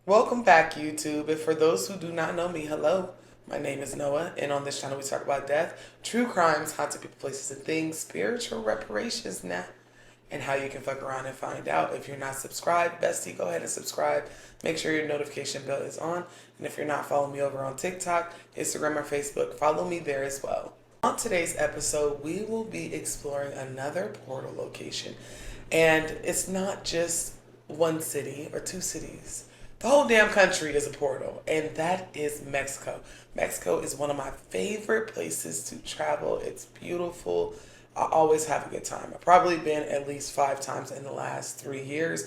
Welcome back, YouTube. And for those who do not know me, hello. My name is Noah, and on this channel we talk about death, true crimes, haunted people, places, and things, spiritual reparations now, and how you can fuck around and find out. If you're not subscribed, bestie, go ahead and subscribe. Make sure your notification bell is on. And if you're not following me over on TikTok, Instagram, or Facebook, follow me there as well. On today's episode, we will be exploring another portal location. And it's not just one city or two cities. The whole damn country is a portal, and that is Mexico. Mexico is one of my favorite places to travel. It's beautiful. I always have a good time. I've probably been at least 5 times in the last 3 years.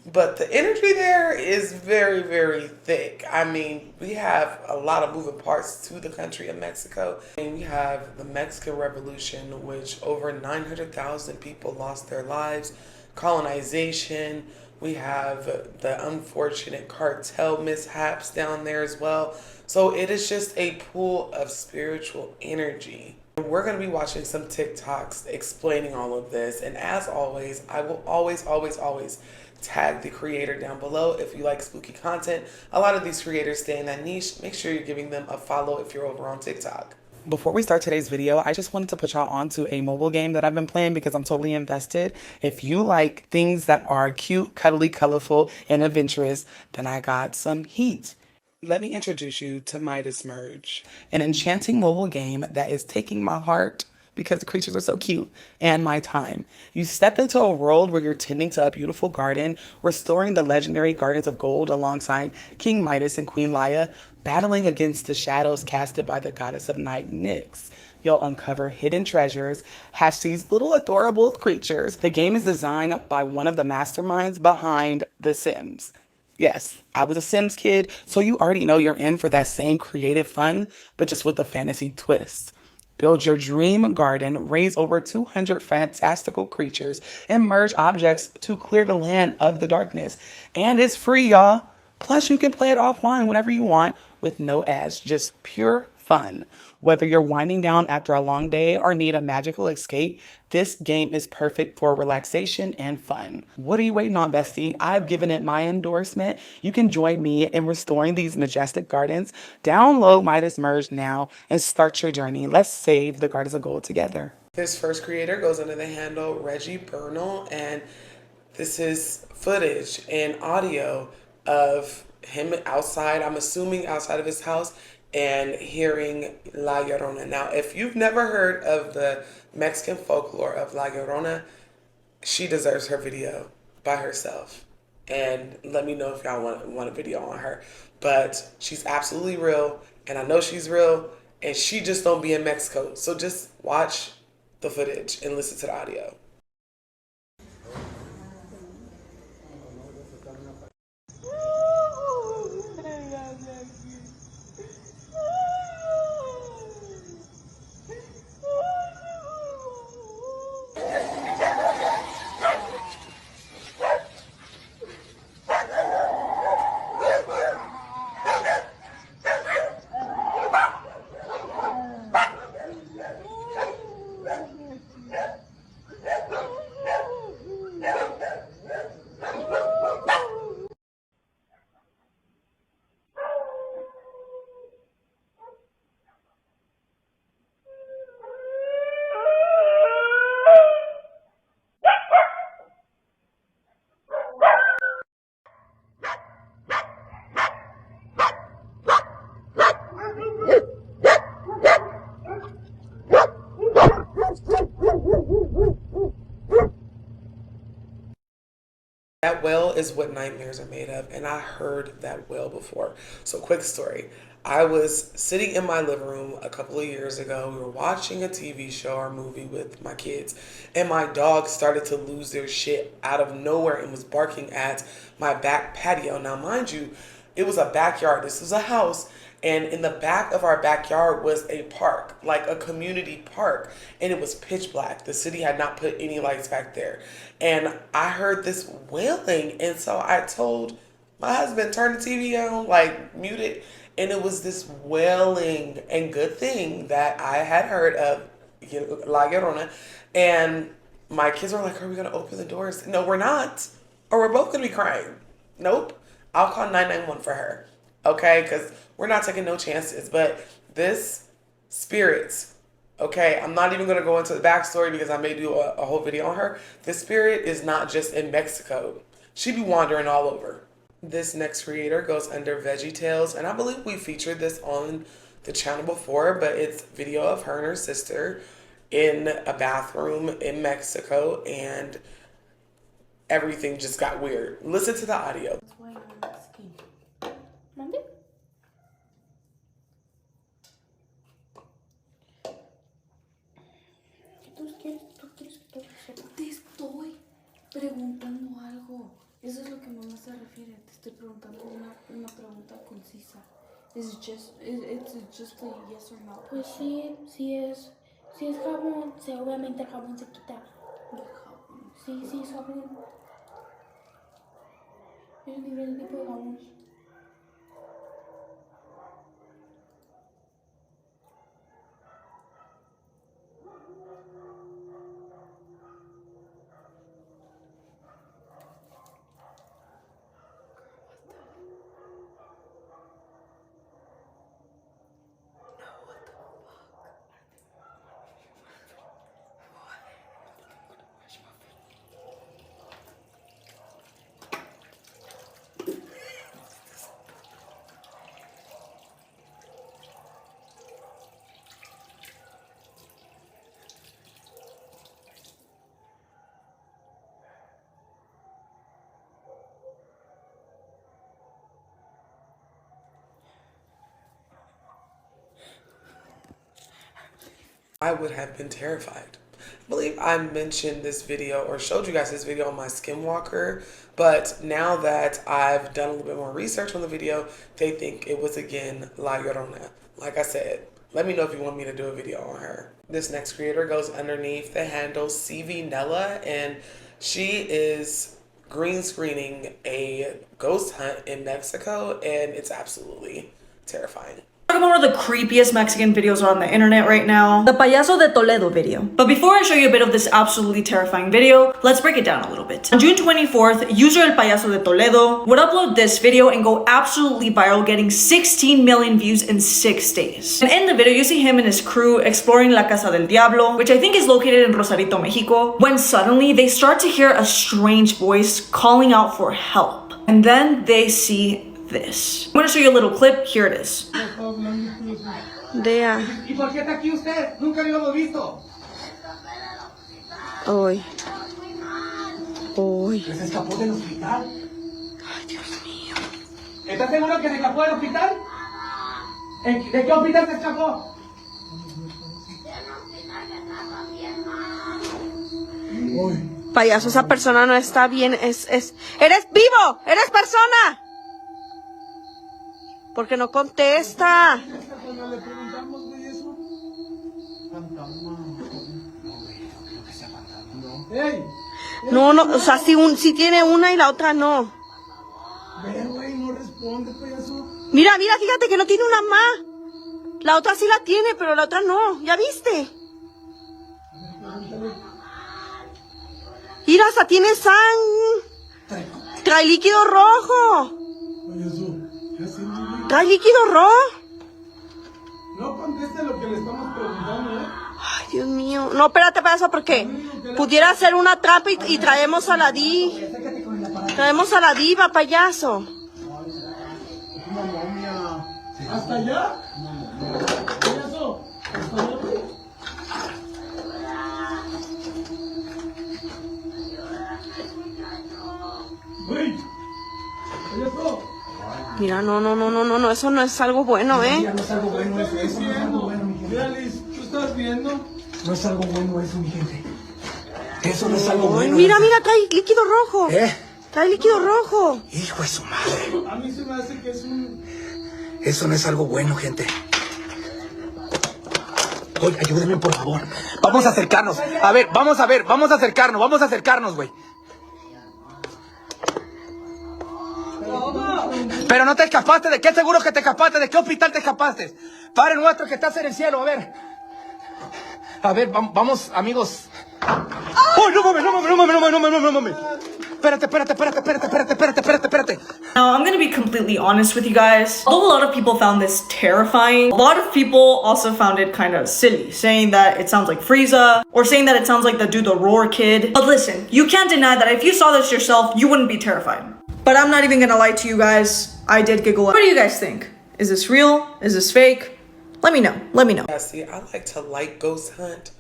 But the energy there is very, very thick. I mean, we have a lot of moving parts to the country of Mexico. And we have the Mexican Revolution, which over 900,000 people lost their lives, colonization. We have the unfortunate cartel mishaps down there as well. So it is just a pool of spiritual energy. We're going to be watching some TikToks explaining all of this. And as always, I will always tag the creator down below if you like spooky content. A lot of these creators stay in that niche. Make sure you're giving them a follow if you're over on TikTok. Before we start today's video, I just wanted to put y'all onto a mobile game that I've been playing because I'm totally invested. If you like things that are cute, cuddly, colorful, and adventurous, then I got some heat. Let me introduce you to Midas Merge, an enchanting mobile game that is taking my heart because the creatures are so cute, and my time. You step into a world where you're tending to a beautiful garden, restoring the legendary Gardens of Gold alongside King Midas and Queen Leia, battling against the shadows casted by the goddess of night, Nyx. You'll uncover hidden treasures, hatch these little adorable creatures. The game is designed by one of the masterminds behind The Sims. Yes, I was a Sims kid, so you already know you're in for that same creative fun, but just with a fantasy twist. Build your dream garden, raise over 200 fantastical creatures, and merge objects to clear the land of the darkness. And it's free, y'all. Plus, you can play it offline whenever you want with no ads, just pure fun. Whether you're winding down after a long day or need a magical escape, this game is perfect for relaxation and fun. What are you waiting on, bestie? I've given it my endorsement. You can join me in restoring these majestic gardens. Download Midas Merge now and start your journey. Let's save the Gardens of Gold together. This first creator goes under the handle Reggie Bernal, and this is footage and audio of him outside, I'm assuming outside of his house, and hearing La Llorona. Now, if you've never heard of the Mexican folklore of La Llorona, she deserves her video by herself. And let me know if y'all want a video on her. But she's absolutely real, and I know she's real, and she just don't be in Mexico. So just watch the footage and listen to the audio. That well is what nightmares are made of, and I heard that well before. So, quick story. I was sitting in my living room a couple of years ago. We were watching a TV show or movie with my kids, and my dog started to lose their shit out of nowhere and was barking at my back patio. Now, mind you, it was a backyard. This was a house, and in the back of our backyard was a park, like a community park, and it was pitch black. The city had not put any lights back there. And I heard this wailing, and so I told my husband, turn the TV on, like mute it, and it was this wailing. And good thing that I had heard of La Llorona, and my kids were like, are we gonna open the doors? No, we're not, or we're both gonna be crying. Nope. I'll call 911 for her. Okay? Because we're not taking no chances. But this spirits, okay, I'm not even going to go into the backstory because I may do a whole video on her. This spirit is not just in Mexico. She be wandering all over. This next creator goes under Veggie Tales, and I believe we featured this on the channel before, but it's video of her and her sister in a bathroom in Mexico, and everything just got weird. Listen to the audio. That's why I'm asking. ¿Mande? ¿Tú quieres que todo sepa? Te estoy preguntando algo. Eso es lo que mamá se refiere. Te estoy preguntando una pregunta concisa. Is it just a yes or no? Pues sí, sí es jabón, sí, obviamente el jabón se quita. Sí, es jabón. Es un diferente tipo de jabón. I would have been terrified. I believe I mentioned this video or showed you guys this video on my Skinwalker, but now that I've done a little bit more research on the video, they think it was again La Llorona. Like I said, let me know if you want me to do a video on her. This next creator goes underneath the handle CV Nella, and she is green screening a ghost hunt in Mexico, and it's absolutely terrifying. One of the creepiest Mexican videos on the internet right now, the Payaso de Toledo video. But before I show you a bit of this absolutely terrifying video, let's break it down a little bit. On June 24th, user El Payaso de Toledo would upload this video and go absolutely viral, getting 16 million views in 6 days. And in the video, you see him and his crew exploring La Casa del Diablo, which I think is located in Rosarito, Mexico, when suddenly they start to hear a strange voice calling out for help. And then they see this. I'm gonna show you a little clip. Here it is. Dea. ¿Y por qué está aquí usted? Nunca lo habíamos visto. Hoy. Hoy. ¿Se escapó del hospital? Ay, Dios mío. ¿Estás seguro que se escapó del hospital? ¿De qué hospital se escapó? Payaso, esa persona no está bien. ¡Eres vivo! ¡Eres persona! Porque no contesta. Cuando le preguntamos, güey, eso. Fantasma. No, güey, no creo que sea fantasma. No. ¡Ey! No, o sea, si tiene una y la otra no. Ve, güey, no responde, payaso. Mira, fíjate que no tiene una más. La otra sí la tiene, pero la otra no. ¿Ya viste? Mira, hasta tiene sangre. Trae líquido rojo. Payaso, ¿qué hacemos, güey? Trae líquido rojo. No conteste lo que le estamos preguntando, ¿eh? Ay, Dios mío. No, espérate, payaso, porque pudiera ser una trampa y traemos a la Traemos a la diva, payaso. Una momia. ¿Hasta allá? Payaso, ¿hasta allá? Güey, payaso. Mira, no, eso no es algo bueno, Ya no es algo bueno eso, eso no es algo bueno, mi gente. Alice, ¿tú estás viendo? No es algo bueno eso, mi gente. Eso no es algo bueno. Mira, trae líquido rojo. ¿Eh? Trae líquido rojo. Hijo de su madre. A mí se me hace que es un... Eso no es algo bueno, gente. Oye, ayúdenme, por favor. Vamos a acercarnos. A ver, vamos a acercarnos, güey. Pero no te escapaste, ¿de qué seguro que te escapaste? ¿De qué hospital te escapaste? Padre nuestro que estás en el cielo, a ver, vamos, amigos. ¡Oh, no mames! Now, I'm gonna be completely honest with you guys. Although a lot of people found this terrifying, a lot of people also found it kind of silly, saying that it sounds like Frieza, or saying that it sounds like the dude, the Roar kid. But listen, you can't deny that if you saw this yourself, you wouldn't be terrified. But I'm not even gonna lie to you guys. I did giggle. What do you guys think? Is this real? Is this fake? Let me know. Let me know. Yeah, see, I like to ghost hunt,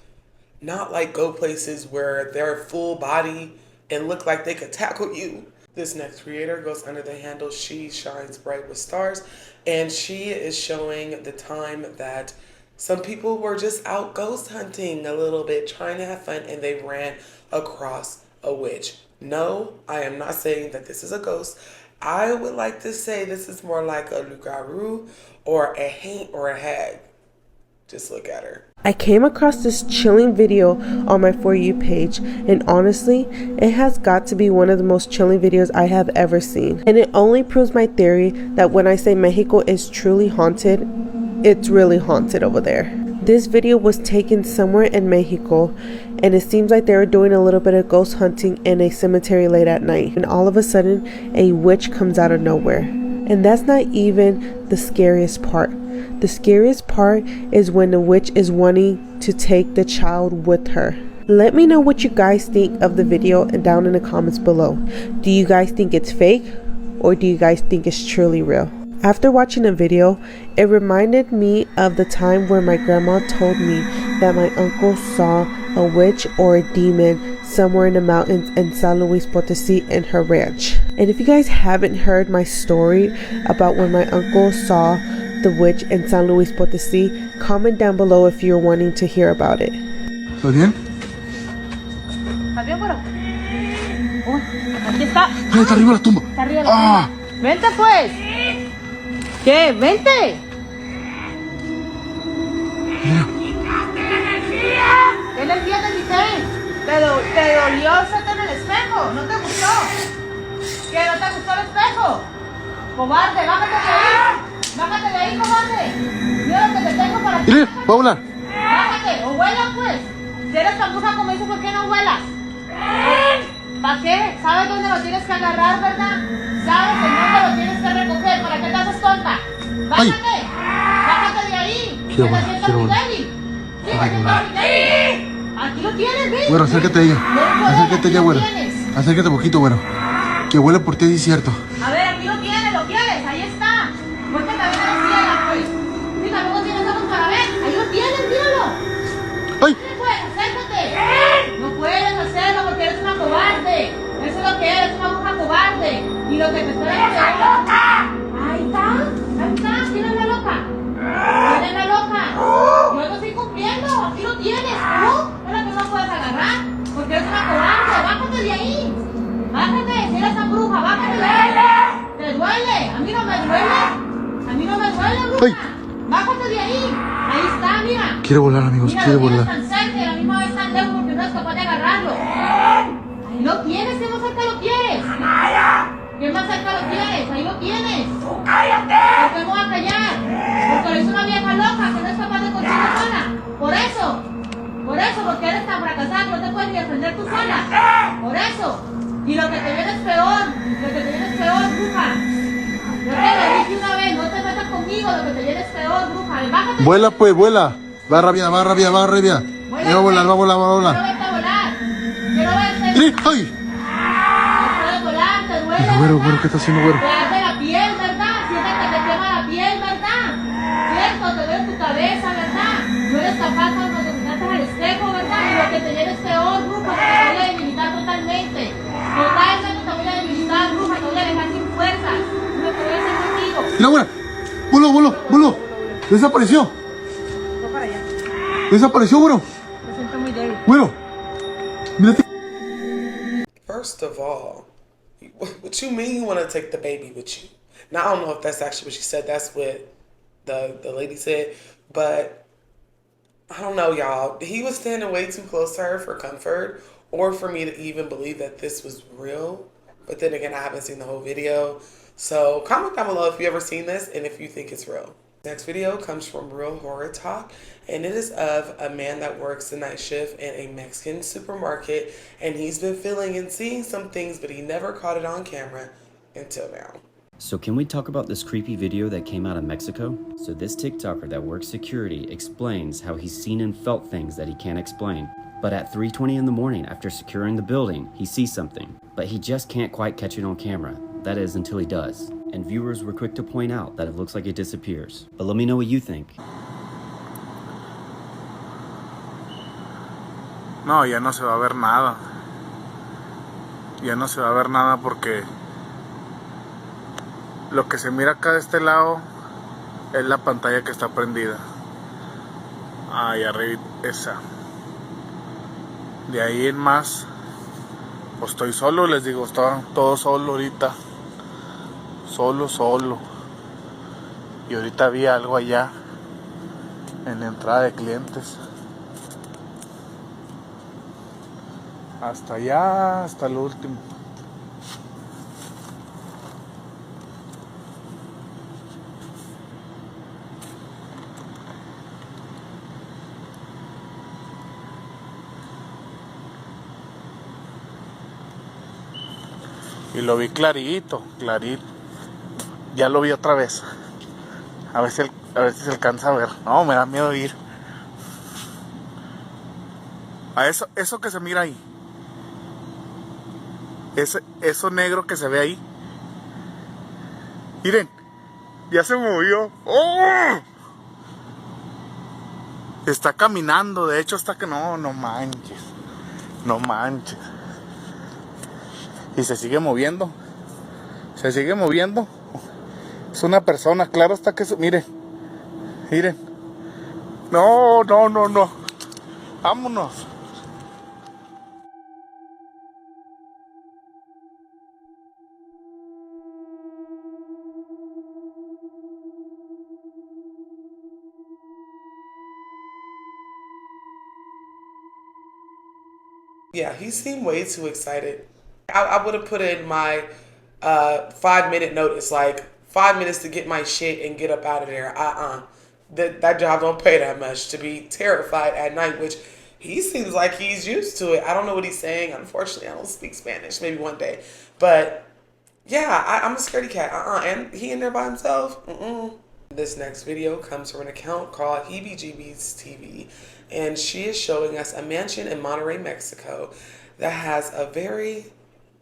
not like go places where they're full body and look like they could tackle you. This next creator goes under the handle She Shines Bright with Stars, and she is showing the time that some people were just out ghost hunting a little bit, trying to have fun, and they ran across a witch. No, I am not saying that this is a ghost. I would like to say this is more like a loup-garou or a haint or a hag. Just look at her. I came across this chilling video on my For You page, and honestly, it has got to be one of the most chilling videos I have ever seen. And it only proves my theory that when I say Mexico is truly haunted, it's really haunted over there. This video was taken somewhere in Mexico, and it seems like they were doing a little bit of ghost hunting in a cemetery late at night. And all of a sudden, a witch comes out of nowhere. And that's not even the scariest part. The scariest part is when the witch is wanting to take the child with her. Let me know what you guys think of the video down in the comments below. Do you guys think it's fake, or do you guys think it's truly real? After watching the video, it reminded me of the time where my grandma told me that my uncle saw a witch or a demon somewhere in the mountains in San Luis Potosí in her ranch. And if you guys haven't heard my story about when my uncle saw the witch in San Luis Potosí, comment down below if you're wanting to hear about it. ¿Estás bien? ¿Estás bien, güero? Aquí está. Está arriba la tumba. Está arriba la tumba. Vente, pues. ¿Qué? Vente. ¿Qué energía te quité? ¿Te dolió hacerte en el espejo? ¿No te gustó? ¿Qué? ¿No te gustó el espejo? Cobarde, bájate de ahí. Bájate de ahí, cobarde. Mira lo que te tengo para ti. Mire, va a volar. Bájate, o vuela pues. Si eres tan bruja como dices, ¿por qué no vuelas? ¿Para qué? ¿Sabes dónde lo tienes que agarrar, verdad? ¿Sabes en dónde lo tienes que recoger? ¿Para qué te haces tonta? Bájate. Bájate de ahí. Quiero volar, quiero volar. Sí, aquí lo tienes, ¿ves? Güero, acércate a ella. Acércate a ella, güero. Acércate poquito, güero. Que huele por ti, es cierto. A ver, aquí lo tienes, ahí está. Porque también eres ciega, pues. Si tampoco tienes ojos para ver, ahí lo tienes, míralo. ¡Ay! Pues, acércate. No puedes hacerlo porque eres una cobarde. Eso es lo que eres, una bruja cobarde. Y lo que te espera es que... Ahí está, tienes la loca. Tienes la loca. Yo lo estoy cumpliendo, aquí lo tienes. Tú es la que no puedes agarrar, porque eres una cobarde. Bájate de ahí. Bájate, si eres tan bruja, bájate de ahí. ¿Te duele? A mí no me duele. A mí no me duele, bruja. Ay. Bájate de ahí. Ahí está, mira. Quiere volar, amigos, Mira, quiere lo tienes volar. tan cerca y a la misma vez tan lejos porque no es capaz de agarrarlo. Ahí lo tienes, ¿qué más cerca lo quieres? ¿Qué más cerca lo quieres? Ahí lo tienes. ¡Cállate! ¿Por qué no va a callar? Porque lo hizo una vieja loca que no es capaz de contigo sola. Por eso, porque eres tan fracasada que no te puedes ni defender tú sola. Por eso. Y lo que te viene es peor, bruja. Yo te lo dije una vez, no te metas conmigo, lo que te viene es peor, bruja. Bájate. Vuela, pues, vuela. Va rápida, va rápida, va rápida. Va a volar, va a volar, va a volar. Quiero verte volar. Quiero verte. ¡Sí! ¡Ay! No puedes volar, te duele. Güero, ¿verdad? ¿qué está haciendo, güero? Te arde la piel, ¿verdad? Sientes que te quema la piel, ¿verdad? Cierto, te duele tu cabeza, ¿verdad? No eres capaz cuando te miraste al espejo, ¿verdad? Y lo que te viene es peor, bruja, porque te voy a debilitar totalmente. Totalmente te voy a debilitar, bruja, te voy a dejar sin fuerzas. No te voy a hacer contigo. Mira, güera. Voló. Desapareció. Fue para allá. Desapareció, güero. Me siento muy débil. Güero. Mírate. First of all, what you mean you want to take the baby with you? Now, I don't know if that's actually what she said. That's what the lady said. But I don't know, y'all. He was standing way too close to her for comfort or for me to even believe that this was real. But then again, I haven't seen the whole video. So comment down below if you ever seen this and if you think it's real. Next video comes from Real Horror Talk, and it is of a man that works the night shift in a Mexican supermarket, and he's been feeling and seeing some things, but he never caught it on camera until now. So can we talk about this creepy video that came out of Mexico? So this TikToker that works security explains how he's seen and felt things that he can't explain. But at 3:20 in the morning after securing the building, he sees something, but he just can't quite catch it on camera. That is, until he does. And viewers were quick to point out that it looks like it disappears. But let me know what you think. No, ya no se va a ver nada. Ya no se va a ver nada porque lo que se mira acá de este lado es la pantalla que está prendida. Ahí arriba, esa. De ahí en más, pues estoy solo, les digo, está todo solo ahorita. Solo. Y ahorita había algo allá en la entrada de clientes. Hasta allá, hasta lo último. Y lo vi clarito. Ya lo vi otra vez. A ver si se alcanza a ver. No, me da miedo ir. A eso que se mira ahí. Eso negro que se ve ahí. Miren, ya se movió. ¡Oh! Está caminando, de hecho está que no manches. No manches. Y se sigue moviendo. Es una persona, claro está que miren. No. Vámonos. Yeah, he seemed way too excited. I would have put in my 5-minute notice, like 5 minutes to get my shit and get up out of there. That job don't pay that much to be terrified at night, which he seems like he's used to it. I don't know what he's saying. Unfortunately, I don't speak Spanish. Maybe one day. But yeah, I'm a scaredy cat. And he in there by himself. This next video comes from an account called HeebieJeebies TV, and she is showing us a mansion in Monterrey, Mexico that has a very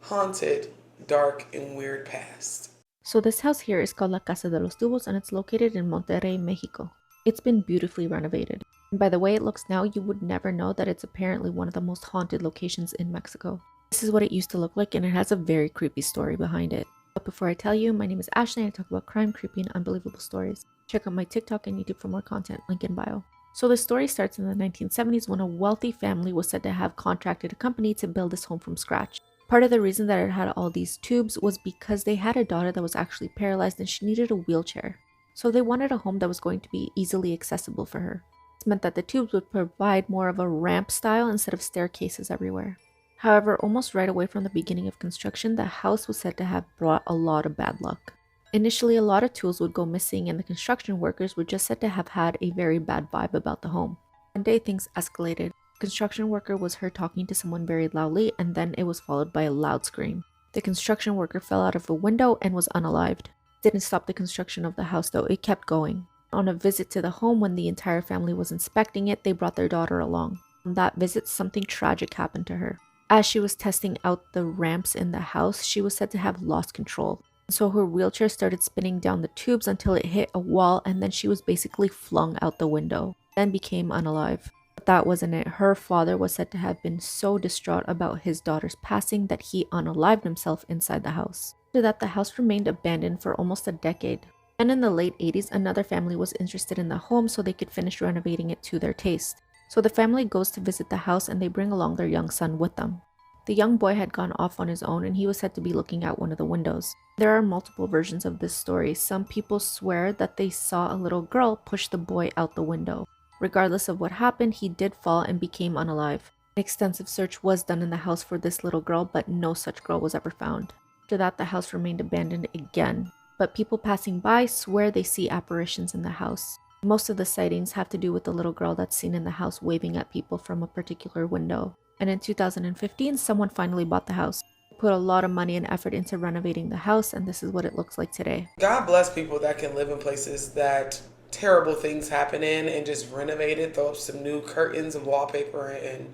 haunted, dark, and weird past. So this house here is called La Casa de los Tubos, and it's located in Monterrey, Mexico. It's been beautifully renovated. And by the way it looks now, you would never know that it's apparently one of the most haunted locations in Mexico. This is what it used to look like, and it has a very creepy story behind it. But before I tell you, my name is Ashley and I talk about crime, creepy, and unbelievable stories. Check out my TikTok and YouTube for more content, link in bio. So the story starts in the 1970s when a wealthy family was said to have contracted a company to build this home from scratch. Part of the reason that it had all these tubes was because they had a daughter that was actually paralyzed and she needed a wheelchair. So they wanted a home that was going to be easily accessible for her. This meant that the tubes would provide more of a ramp style instead of staircases everywhere. However, almost right away from the beginning of construction, the house was said to have brought a lot of bad luck. Initially, a lot of tools would go missing and the construction workers were just said to have had a very bad vibe about the home. One day, things escalated. A construction worker was heard talking to someone very loudly, and then it was followed by a loud scream. The construction worker fell out of a window and was unalived. It didn't stop the construction of the house though, it kept going. On a visit to the home, when the entire family was inspecting it, they brought their daughter along. On that visit, something tragic happened to her. As she was testing out the ramps in the house, she was said to have lost control. So her wheelchair started spinning down the tubes until it hit a wall, and then she was basically flung out the window, then became unalive. But that wasn't it. Her father was said to have been so distraught about his daughter's passing that he unalived himself inside the house. After that, the house remained abandoned for almost a decade. And in the late 80s, another family was interested in the home so they could finish renovating it to their taste. So the family goes to visit the house and they bring along their young son with them. The young boy had gone off on his own and he was said to be looking out one of the windows. There are multiple versions of this story. Some people swear that they saw a little girl push the boy out the window. Regardless of what happened, he did fall and became unalive. An extensive search was done in the house for this little girl, but no such girl was ever found. After that, the house remained abandoned again. but people passing by swear they see apparitions in the house. Most of the sightings have to do with the little girl that's seen in the house waving at people from a particular window. And in 2015, someone finally bought the house. Put a lot of money and effort into renovating the house, and this is what it looks like today. God bless people that can live in places that terrible things happen in and just renovate it, throw up some new curtains and wallpaper and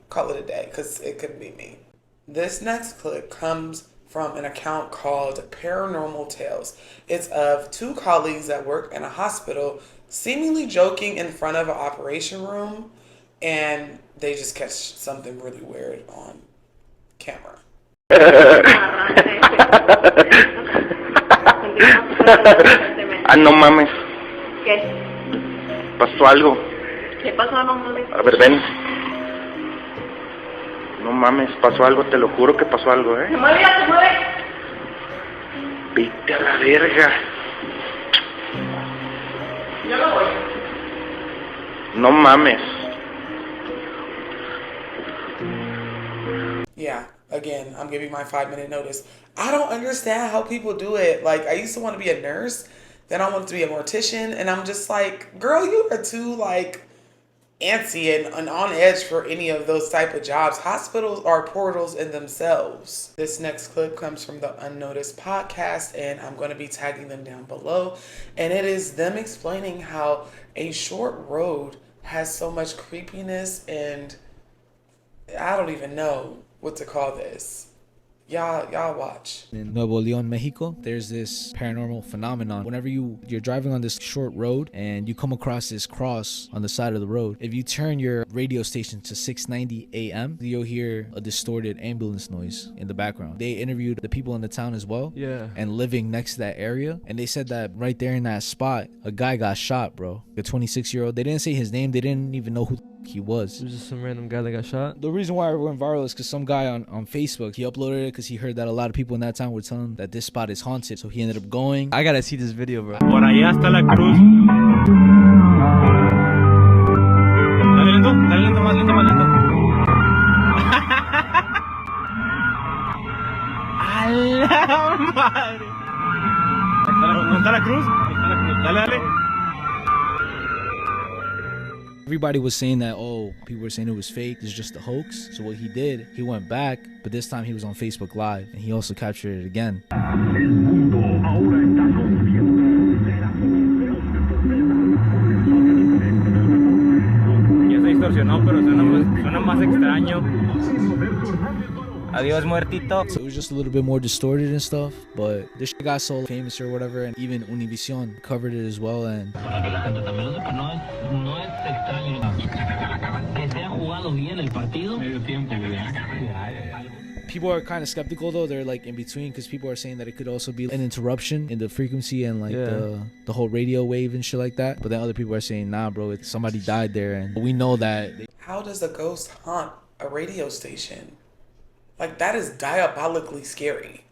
call it a day, because it could be me. This next clip comes from an account called Paranormal Tales. It's of two colleagues that work in a hospital seemingly joking in front of an operation room, and they just catch something really weird on camera. Ah, no mames. ¿Qué? Pasó algo. ¿Qué pasó? No mames. A ver, ven. No mames, pasó algo, te lo juro que pasó algo, Se mueve, se mueve. Vete a la verga. Yo no voy. No mames. Yeah, again, I'm giving my 5-minute notice. I don't understand how people do it. Like, I used to want to be a nurse, then I wanted to be a mortician, and I'm just like, girl, you are too, like, antsy and on edge for any of those type of jobs. Hospitals are portals in themselves. This next clip comes from the Unnoticed podcast, and I'm going to be tagging them down below. And it is them explaining how a short road has so much creepiness, and I don't even know what to call this. Y'all watch. In Nuevo León, Mexico, there's this paranormal phenomenon. Whenever you're driving on this short road and you come across this cross on the side of the road, if you turn your radio station to 690 AM, you'll hear a distorted ambulance noise in the background. They interviewed the people in the town as well, and living next to that area, and they said that right there in that spot, a guy got shot, bro. A 26-year-old. They didn't say his name. They didn't even know who he was. It was just some random guy that got shot. The reason why it went viral is because some guy on Facebook, he uploaded it because he heard that a lot of people in that town were telling him that this spot is haunted. So he ended up going. I gotta see this video, bro. Por allá está la cruz. Dale lento, más lento, más lento. A la madre. ¿Dónde está la cruz? Dale, dale. Everybody was saying that, oh, people were saying it was fake, it's just a hoax. So what he did, he went back, but this time he was on Facebook Live, and he also captured it again. Ya se distorsionó, pero suena más extraño. Adiós, muertito. So it was just a little bit more distorted and stuff, but this shit got so famous or whatever, and even Univision covered it as well. And people are kind of skeptical though. They're like in between, because people are saying that it could also be an interruption in the frequency and like the whole radio wave and shit like that. But then other people are saying, nah, bro, somebody died there, and we know that. How does a ghost haunt a radio station? Like, that is diabolically scary.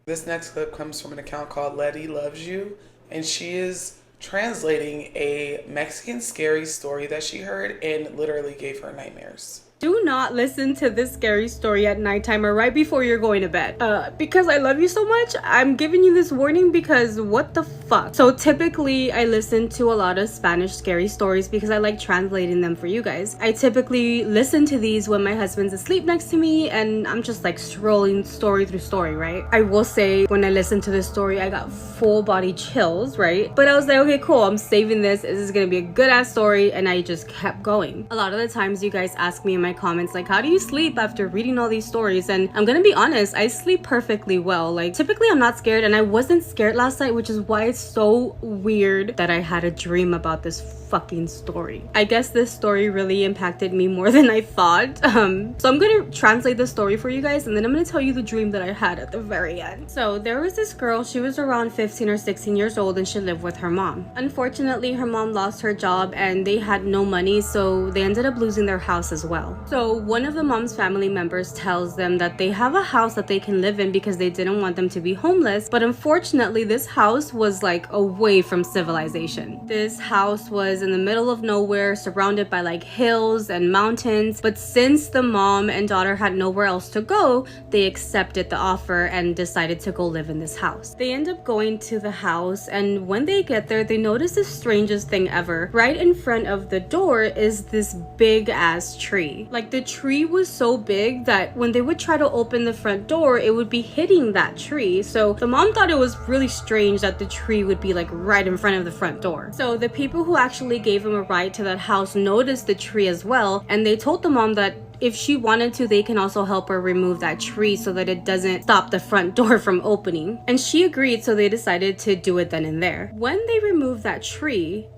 This next clip comes from an account called Letty Loves You, and she is translating a Mexican scary story that she heard and literally gave her nightmares. Do not listen to this scary story at nighttime or right before you're going to bed. Because I love you so much, I'm giving you this warning because what the fuck? So typically I listen to a lot of Spanish scary stories because I like translating them for you guys. I typically listen to these when my husband's asleep next to me and I'm just like scrolling story through story, right? I will say when I listened to this story, I got full body chills, right? But I was like, okay, cool, I'm saving this. This is gonna be a good ass story, and I just kept going. A lot of the times you guys ask me in my comments like, how do you sleep after reading all these stories? And I'm gonna be honest, I sleep perfectly well. Like, typically I'm not scared, and I wasn't scared last night, which is why it's so weird that I had a dream about this fucking story. I guess this story really impacted me more than I thought. So I'm gonna translate the story for you guys, and then I'm gonna tell you the dream that I had at the very end. So there was this girl, she was around 15 or 16 years old, and she lived with her mom. Unfortunately, her mom lost her job and they had no money, so they ended up losing their house as well. So one of the mom's family members tells them that they have a house that they can live in because they didn't want them to be homeless, but unfortunately this house was like away from civilization. This house was in the middle of nowhere, surrounded by like hills and mountains, but since the mom and daughter had nowhere else to go, they accepted the offer and decided to go live in this house. They end up going to the house, and when they get there, they notice the strangest thing ever. Right in front of the door is this big ass tree. Like, the tree was so big that when they would try to open the front door, it would be hitting that tree. So the mom thought it was really strange that the tree would be like right in front of the front door. So the people who actually gave him a ride to that house noticed the tree as well, and they told the mom that if she wanted to, they can also help her remove that tree so that it doesn't stop the front door from opening. And she agreed, so they decided to do it then and there. When they removed that tree,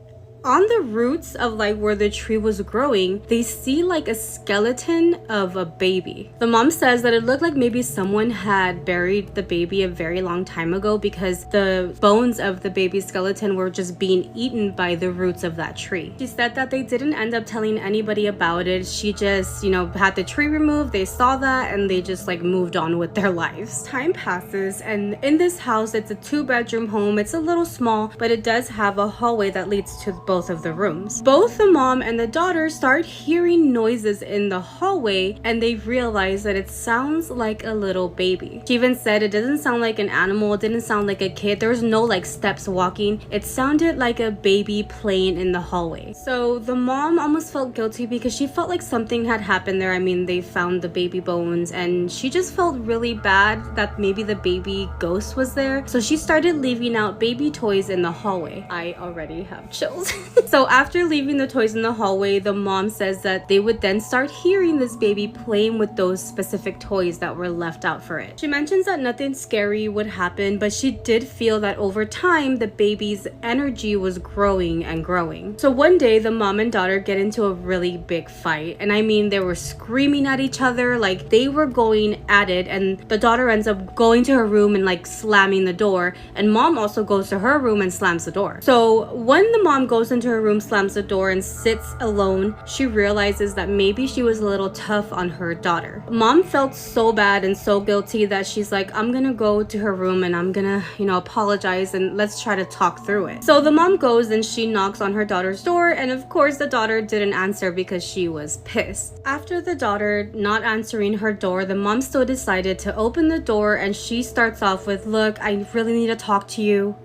on the roots of like where the tree was growing, they see like a skeleton of a baby. The mom says that it looked like maybe someone had buried the baby a very long time ago because the bones of the baby's skeleton were just being eaten by the roots of that tree. She said that they didn't end up telling anybody about it. She just, had the tree removed, they saw that, and they just like moved on with their lives. Time passes, and in this house, it's a 2-bedroom home. It's a little small, but it does have a hallway that leads to both of the rooms. Both the mom and the daughter start hearing noises in the hallway, and they realize that it sounds like a little baby. She even said it doesn't sound like an animal, it didn't sound like a kid. There was no like steps walking. It sounded like a baby playing in the hallway. So the mom almost felt guilty because she felt like something had happened there. I mean, they found the baby bones, and she just felt really bad that maybe the baby ghost was there. So she started leaving out baby toys in the hallway. I already have chills. So after leaving the toys in the hallway, the mom says that they would then start hearing this baby playing with those specific toys that were left out for it. She mentions that nothing scary would happen, but she did feel that over time, the baby's energy was growing and growing. So one day, the mom and daughter get into a really big fight. And I mean, they were screaming at each other, like they were going at it, and the daughter ends up going to her room and like slamming the door, and mom also goes to her room and slams the door. So when the mom goes into her room, slams the door, and sits alone, she realizes that maybe she was a little tough on her daughter. Mom felt so bad and so guilty that she's like, I'm gonna go to her room and I'm gonna, apologize, and let's try to talk through it. So the mom goes and she knocks on her daughter's door, and of course the daughter didn't answer because she was pissed. After the daughter not answering her door, the mom still decided to open the door, and she starts off with, look, I really need to talk to you.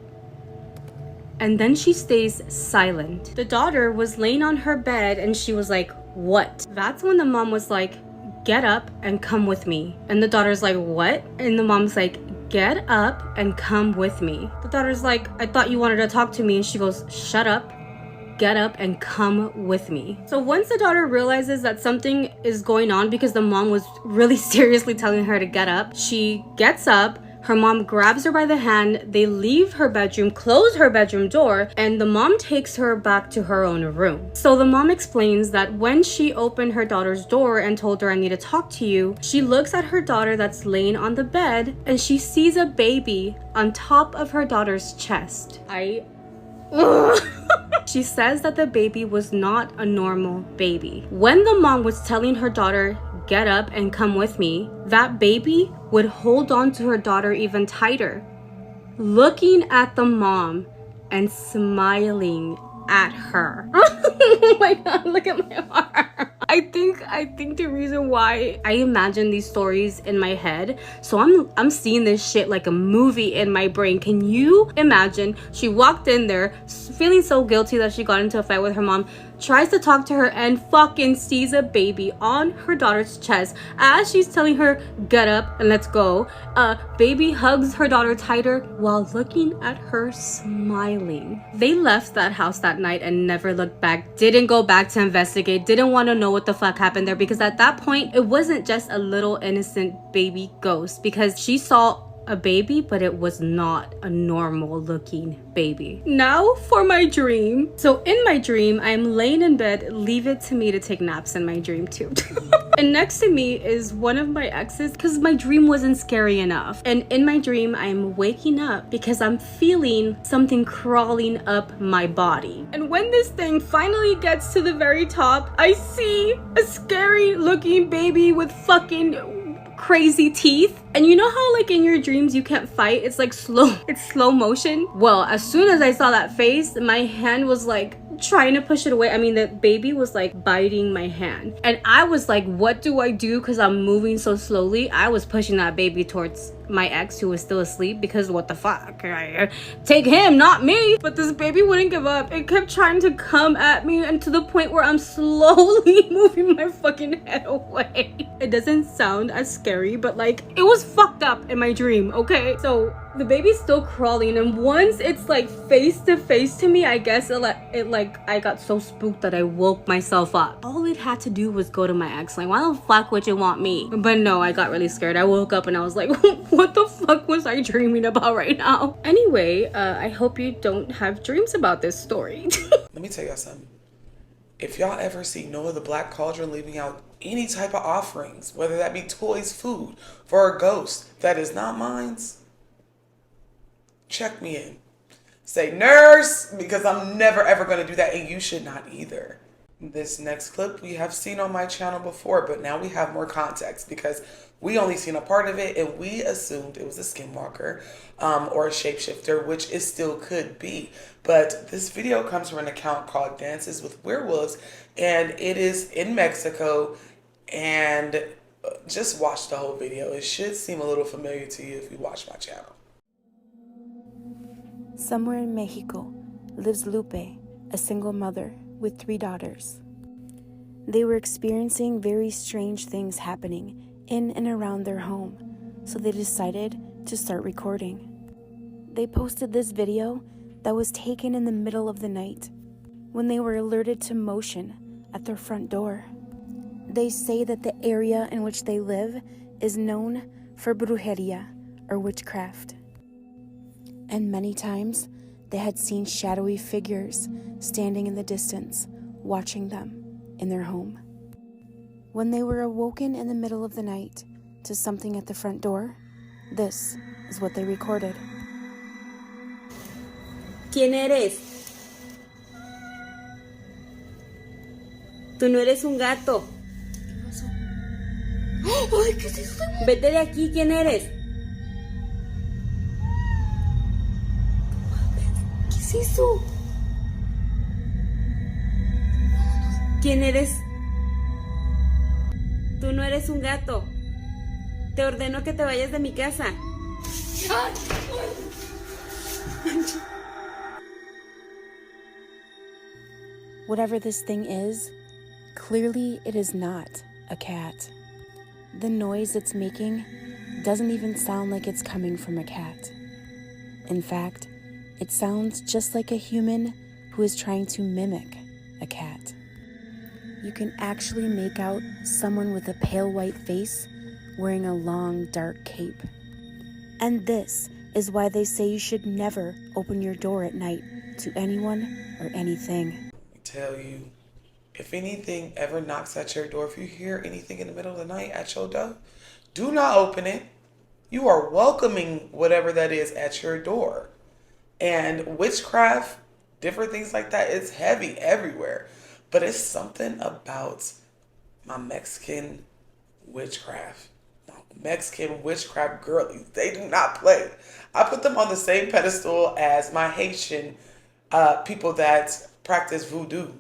And then she stays silent. The daughter was laying on her bed and she was like, what? That's when the mom was like, get up and come with me. And the daughter's like, what? And the mom's like, get up and come with me. The daughter's like, I thought you wanted to talk to me. And she goes, shut up, get up and come with me. So once the daughter realizes that something is going on because the mom was really seriously telling her to get up, she gets up. Her mom grabs her by the hand, they leave her bedroom, close her bedroom door, and the mom takes her back to her own room. So the mom explains that when she opened her daughter's door and told her, I need to talk to you, she looks at her daughter that's laying on the bed, and she sees a baby on top of her daughter's chest. She says that the baby was not a normal baby. When the mom was telling her daughter, get up and come with me, that baby would hold on to her daughter even tighter, looking at the mom and smiling at her. Oh my god, look at my heart. I think the reason why I imagine these stories in my head, so I'm seeing this shit like a movie in my brain. Can you imagine? She walked in there feeling so guilty that she got into a fight with her mom, tries to talk to her, and fucking sees a baby on her daughter's chest as she's telling her, get up and let's go. Baby hugs her daughter tighter while looking at her smiling. They left that house that night and never looked back, didn't go back to investigate, didn't want to know what the fuck happened there, because at that point it wasn't just a little innocent baby ghost, because she saw a baby, but it was not a normal looking baby. Now for my dream. So in my dream, I'm laying in bed. Leave it to me to take naps in my dream too. And next to me is one of my exes because my dream wasn't scary enough. And in my dream, I'm waking up because I'm feeling something crawling up my body. And when this thing finally gets to the very top, I see a scary looking baby with fucking crazy teeth. And you know how like in your dreams you can't fight? It's like slow motion. Well, as soon as I saw that face, my hand was like trying to push it away. I mean, the baby was like biting my hand. And I was like, what do I do? Because I'm moving so slowly. I was pushing that baby towards my ex who was still asleep because what the fuck? Take him, not me. But this baby wouldn't give up. It kept trying to come at me, and to the point where I'm slowly moving my fucking head away. It doesn't sound as scary, but like it was fucked up in my dream, okay? So the baby's still crawling, and once it's like face to face to me, I guess it like I got so spooked that I woke myself up. All it had to do was go to my ex, like, why the fuck would you want me? But no, I got really scared. I woke up and I was like, what the fuck was I dreaming about right now? Anyway, I hope you don't have dreams about this story. Let me tell y'all something. If y'all ever see Noah the Black Cauldron leaving out any type of offerings, whether that be toys, food, for a ghost that is not mine, check me in. Say, nurse, because I'm never ever going to do that, and you should not either. This next clip we have seen on my channel before, but now we have more context because we only seen a part of it and we assumed it was a skinwalker or a shapeshifter, which it still could be. But this video comes from an account called Dances with Werewolves, and it is in Mexico. And just watch the whole video. It should seem a little familiar to you if you watch my channel. Somewhere in Mexico lives Lupe, a single mother with 3 daughters. They were experiencing very strange things happening in and around their home, so they decided to start recording. They posted this video that was taken in the middle of the night when they were alerted to motion at their front door. They say that the area in which they live is known for brujeria or witchcraft. And many times they had seen shadowy figures standing in the distance, watching them in their home. When they were awoken in the middle of the night to something at the front door, this is what they recorded. ¿Quién eres? Tú no eres un gato. Ay, ¿qué es eso? Vete de aquí, ¿quién eres? ¿Qué es eso? ¿Quién eres? Tú no eres un gato. Te ordeno que te vayas de mi casa. Whatever this thing is, clearly it is not a cat. The noise it's making doesn't even sound like it's coming from a cat. In fact, it sounds just like a human who is trying to mimic a cat. You can actually make out someone with a pale white face wearing a long dark cape. And this is why they say you should never open your door at night to anyone or anything. I tell you, if anything ever knocks at your door, if you hear anything in the middle of the night at your door, do not open it. You are welcoming whatever that is at your door. And witchcraft, different things like that, it's heavy everywhere. But it's something about my Mexican witchcraft. My Mexican witchcraft girlies. They do not play. I put them on the same pedestal as my Haitian people that practice voodoo.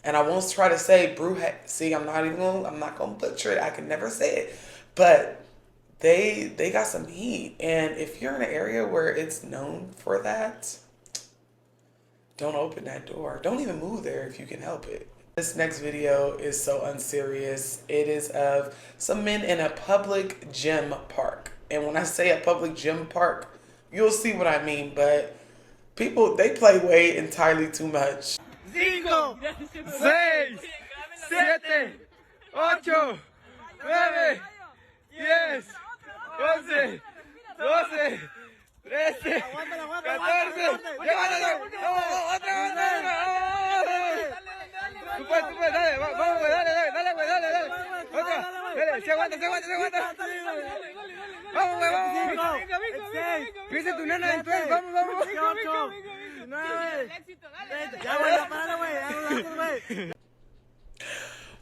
And I won't try to say see, I'm not gonna butcher it. I can never say it. But they got some heat. And if you're in an area where it's known for that, don't open that door. Don't even move there if you can help it. This next video is so unserious. It is of some men in a public gym park. And when I say a public gym park, you'll see what I mean. But people, they play way entirely too much. 5, 6, 7, 8, 9, 10, 11, 12, 13, 14. Llévatelo. Otra. Tú puedes, dale, vamos, güey, dale, güey, dale. Otra, dale, se aguanta. Vamos, güey, vamos. Pisa tu nena dentro, vamos. 8, 9. Ya, güey, párale, güey.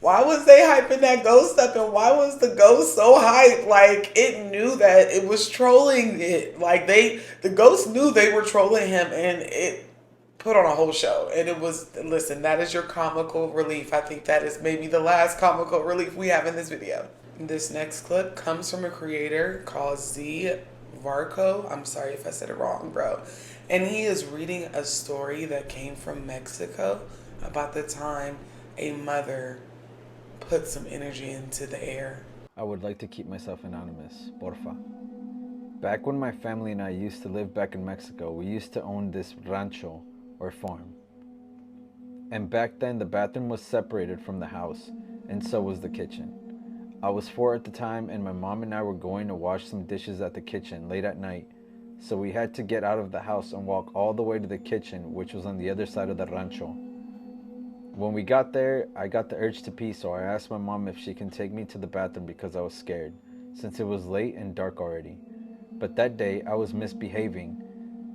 Why was they hyping that ghost up, and why was the ghost so hyped? Like, it knew that it was trolling it. Like, the ghost knew they were trolling him, and it put on a whole show. And it was, listen, that is your comical relief. I think that is maybe the last comical relief we have in this video. This next clip comes from a creator called Z Varco. I'm sorry if I said it wrong, bro. And he is reading a story that came from Mexico about the time a mother put some energy into the air. I would like to keep myself anonymous, porfa. Back when my family and I used to live back in Mexico, we used to own this rancho or farm. And back then the bathroom was separated from the house, and so was the kitchen. I was 4 at the time, and my mom and I were going to wash some dishes at the kitchen late at night, so we had to get out of the house and walk all the way to the kitchen, which was on the other side of the rancho. When we got there, I got the urge to pee, so I asked my mom if she can take me to the bathroom because I was scared, since it was late and dark already. But that day, I was misbehaving,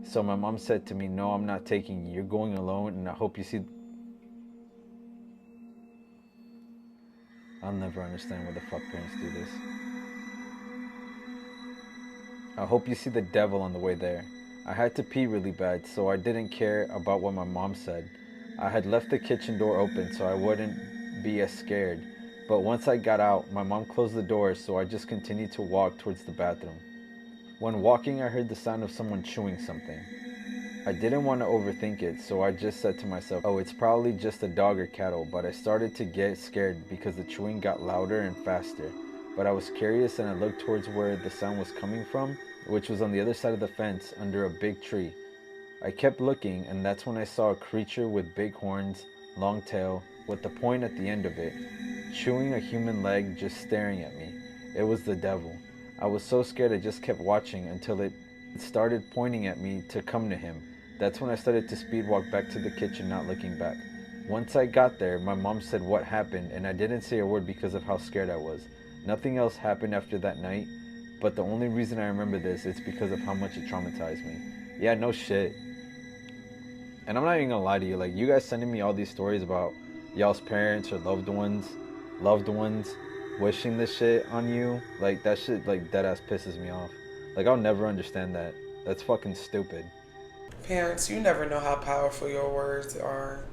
so my mom said to me, "No, I'm not taking you. You're going alone, and I hope you see..." I'll never understand why the fuck parents do this. "I hope you see the devil on the way there." I had to pee really bad, so I didn't care about what my mom said. I had left the kitchen door open so I wouldn't be as scared, but once I got out, my mom closed the door, so I just continued to walk towards the bathroom. When walking, I heard the sound of someone chewing something. I didn't want to overthink it, so I just said to myself, "Oh, it's probably just a dog or cattle," but I started to get scared because the chewing got louder and faster. But I was curious, and I looked towards where the sound was coming from, which was on the other side of the fence under a big tree. I kept looking, and that's when I saw a creature with big horns, long tail, with the point at the end of it, chewing a human leg, just staring at me. It was the devil. I was so scared I just kept watching until it started pointing at me to come to him. That's when I started to speed walk back to the kitchen, not looking back. Once I got there, my mom said what happened, and I didn't say a word because of how scared I was. Nothing else happened after that night, but the only reason I remember this is because of how much it traumatized me. Yeah, no shit. And I'm not even gonna lie to you, like, you guys sending me all these stories about y'all's parents or loved ones wishing this shit on you, like, that shit, like, deadass pisses me off. Like, I'll never understand that. That's fucking stupid. Parents, you never know how powerful your words are.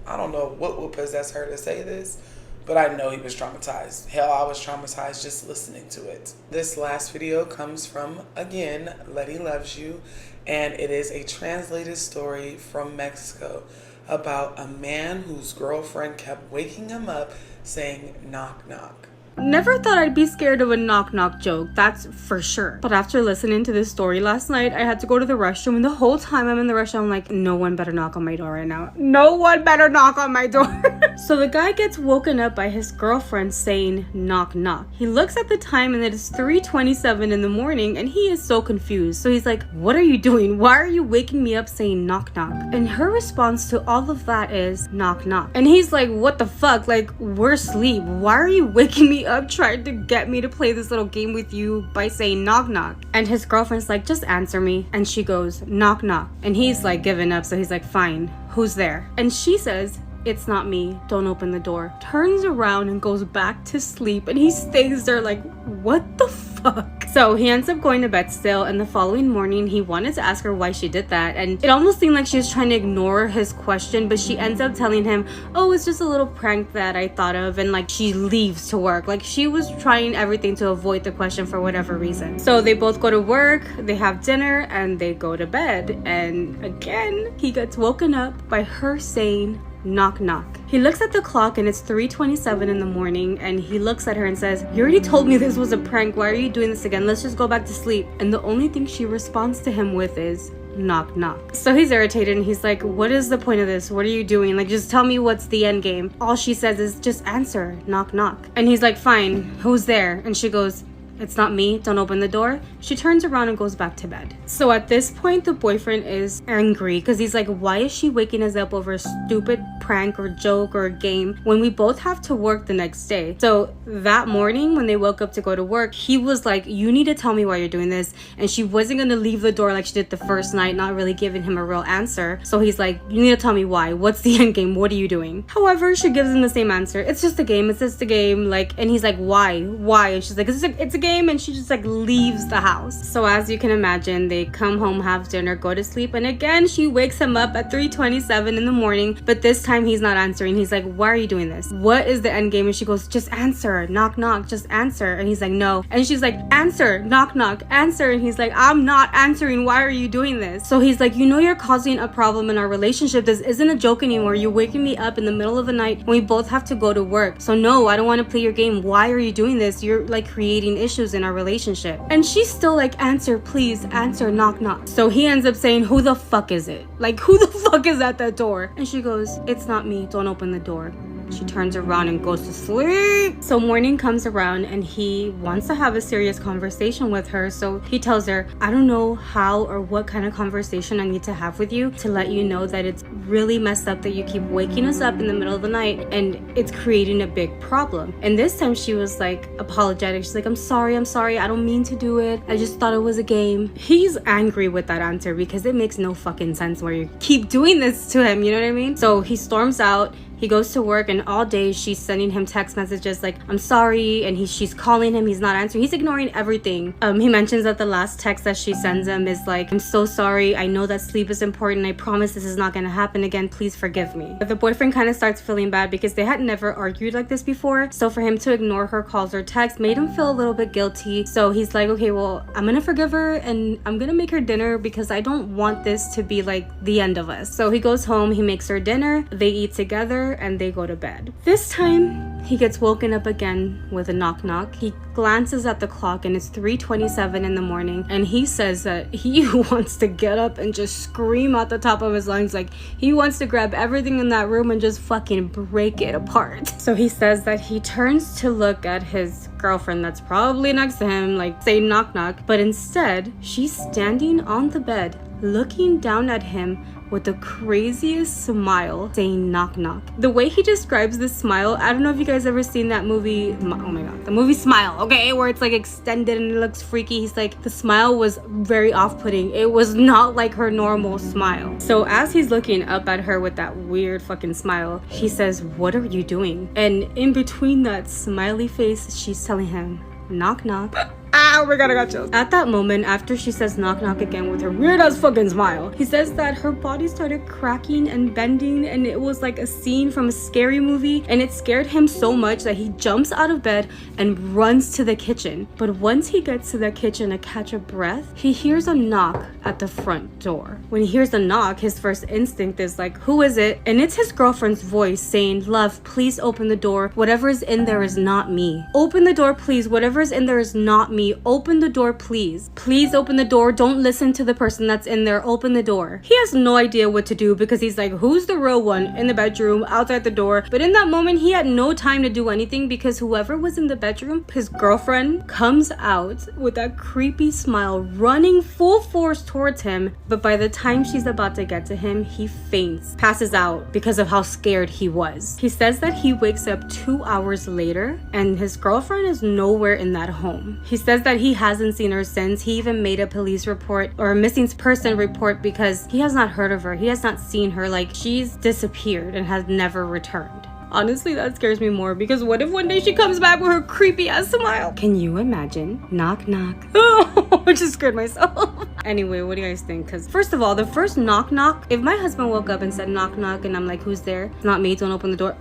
I don't know what will possess her to say this, but I know he was traumatized. Hell, I was traumatized just listening to it. This last video comes from, again, Letty Loves You, and it is a translated story from Mexico about a man whose girlfriend kept waking him up saying, "Knock, knock." Never thought I'd be scared of a knock-knock joke, that's for sure. But after listening to this story last night, I had to go to the restroom, and the whole time I'm in the restroom, I'm like, no one better knock on my door right now. No one better knock on my door. So the guy gets woken up by his girlfriend saying, "Knock, knock." He looks at the time, and it is 3:27 in the morning, and he is so confused. So he's like, "What are you doing? Why are you waking me up saying knock, knock?" And her response to all of that is, "Knock, knock." And he's like, "What the fuck? Like, we're asleep. Why are you waking me up trying to get me to play this little game with you by saying knock, knock?" And his girlfriend's like, "Just answer me." And she goes, "Knock, knock." And he's like giving up, so he's like, "Fine, who's there?" And she says, "It's not me, don't open the door." Turns around and goes back to sleep, and he stays there like, what the fuck? So he ends up going to bed still, and the following morning he wanted to ask her why she did that, and it almost seemed like she was trying to ignore his question, but she ends up telling him, "Oh, it's just a little prank that I thought of," and like she leaves to work. Like she was trying everything to avoid the question for whatever reason. So they both go to work, they have dinner, and they go to bed, and again he gets woken up by her saying, "Knock, knock." He looks at the clock and it's 3:27 in the morning, and he looks at her and says, "You already told me this was a prank. Why are you doing this again? Let's just go back to sleep." And the only thing she responds to him with is, "Knock, knock." So he's irritated and he's like, "What is the point of this? What are you doing? Like, just tell me what's the end game." All she says is, "Just answer, knock, knock." And he's like, "Fine, who's there?" And she goes, it's not me, don't open the door. She turns around and goes back to bed. So at this point, the boyfriend is angry because he's like, why is she waking us up over a stupid prank or joke or a game when we both have to work the next day? So that morning when they woke up to go to work, he was like, you need to tell me why you're doing this. And she wasn't going to leave the door like she did the first night, not really giving him a real answer. So he's like, you need to tell me why. What's the end game? What are you doing? However, she gives him the same answer. It's just a game. It's just a game. Like, and he's like, why? And she's like, it's a game. And she just like leaves the house. So as you can imagine, they come home, have dinner, go to sleep. And again, she wakes him up at 3:27 in the morning. But this time he's not answering. He's like, why are you doing this? What is the end game? And she goes, just answer. Knock, knock. Just answer. And he's like, no. And she's like, answer. Knock, knock. Answer. And he's like, I'm not answering. Why are you doing this? So he's like, you know, you're causing a problem in our relationship. This isn't a joke anymore. You're waking me up in the middle of the night when we both have to go to work. So no, I don't want to play your game. Why are you doing this? You're like creating issues in our relationship. And she's still like, answer, please, answer, knock, knock. So he ends up saying, who the fuck is it? Like, who the fuck is at that door? And she goes, it's not me. Don't open the door. She turns around and goes to sleep. So morning comes around and he wants to have a serious conversation with her. So he tells her, I don't know how or what kind of conversation I need to have with you to let you know that it's really messed up that you keep waking us up in the middle of the night and it's creating a big problem. And this time she was like apologetic. She's like, I'm sorry. I don't mean to do it. I just thought it was a game. He's angry with that answer because it makes no fucking sense where you keep doing this to him. You know what I mean? So he storms out. He goes to work and all day she's sending him text messages like, I'm sorry, and she's calling him, he's not answering. He's ignoring everything. He mentions that the last text that she sends him is like, I'm so sorry, I know that sleep is important, I promise this is not gonna happen again, please forgive me. But the boyfriend kind of starts feeling bad because they had never argued like this before, so for him to ignore her calls or texts made him feel a little bit guilty. So he's like, okay, well, I'm gonna forgive her and I'm gonna make her dinner because I don't want this to be like the end of us. So he goes home, he makes her dinner, they eat together, and they go to bed. This time, he gets woken up again with a knock knock. He glances at the clock and it's 3:27 in the morning, and he says that he wants to get up and just scream at the top of his lungs, like he wants to grab everything in that room and just fucking break it apart. So he says that he turns to look at his girlfriend that's probably next to him, like say knock knock, but instead she's standing on the bed looking down at him with the craziest smile saying knock knock. The way he describes this smile, I don't know if you guys ever seen that movie, oh my god, the movie Smile, okay, where it's like extended and it looks freaky. He's like, the smile was very off-putting. It was not like her normal smile. So as he's looking up at her with that weird fucking smile, he says, what are you doing? And in between that smiley face, she's telling him, knock knock. Oh my god, I got chills. At that moment, after she says knock knock again with her weird ass fucking smile, he says that her body started cracking and bending and it was like a scene from a scary movie, and it scared him so much that he jumps out of bed and runs to the kitchen. But once he gets to the kitchen to catch a breath, he hears a knock at the front door. When he hears the knock, his first instinct is like, who is it? And it's his girlfriend's voice saying, love, please open the door. Whatever is in there is not me. Open the door, please. Whatever is in there is not me. Open the door, please. Please open the door. Don't listen to the person that's in there. Open the door. He has no idea what to do because he's like, who's the real one? In the bedroom, outside the door. But in that moment, he had no time to do anything because whoever was in the bedroom, his girlfriend, comes out with that creepy smile, running full force towards him. But by the time she's about to get to him, he faints, passes out because of how scared he was. He says that he wakes up 2 hours later and his girlfriend is nowhere in that home. He says that he hasn't seen her since. He even made a police report or a missing person report because he has not heard of her. He has not seen her. Like, she's disappeared and has never returned. Honestly, that scares me more because what if one day she comes back with her creepy ass smile? Can you imagine? Knock knock. Oh, I just scared myself. Anyway, what do you guys think? Because first of all, the first knock knock, if my husband woke up and said knock knock and I'm like, who's there? It's not me, don't open the door.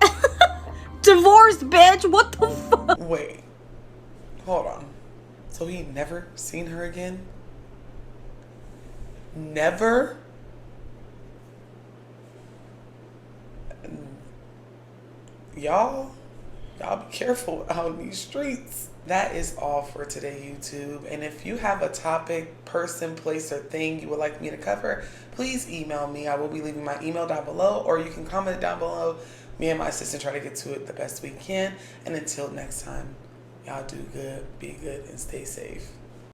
Divorced, bitch. What the fuck? Wait, hold on. So he never seen her again? Never? Y'all be careful out in these streets. That is all for today, YouTube. And if you have a topic, person, place, or thing you would like me to cover, please email me. I will be leaving my email down below, or you can comment down below. Me and my assistant try to get to it the best we can. And until next time, Y'all do good, be good, and stay safe.